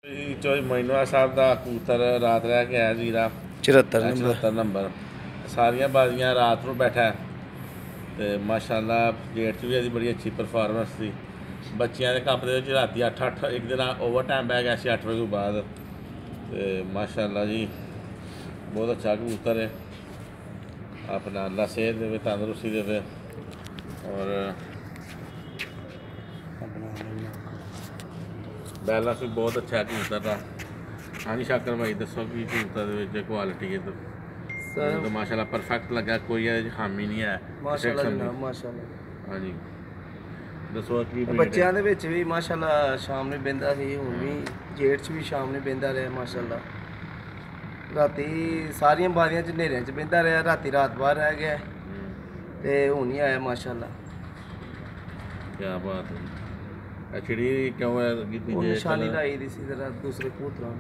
معین صاحب کا کبوتر رات رہ کے آیا زیرا 74 نمبر ساریاں بازیاں رات کو بیٹھا ہے تو ماشاء اللہ گیٹ بھی ایسی بڑی اچھی پرفارمنس تھی بچیاں کے کپ کے راتی 8 ایک دن اوور ٹائم بہ گیا 8 بجے کے بعد تو ماشاء اللہ جی بہت اچھا کبوتر ہے اپنا اللہ صحت دے تندرستی دے اور بیلنس بھی بہت اچھا ہے کبوتر کا ہاں جی شاکر بھائی دسو کہ کبوتر کے کوالٹی ہے تو ماشاء اللہ پرفیکٹ لگا کوئی خامی نہیں ہے ہاں جی دسو بچیاں دے وچ بھی ماشاء اللہ شام نے بہندا سی ہن بھی جیٹ چ بھی شام نے بہندا رہا ماشاء اللہ راتی ساریاں بازیاں چ ہنیرے چ بہندا رہا راتی رات باہر رہ گیا تے ہن ہی آیا ماشاء اللہ کیا بات ہے چڑی کیوں ہے نشانی لائی دی سی ذرا دوسرے کبوتراں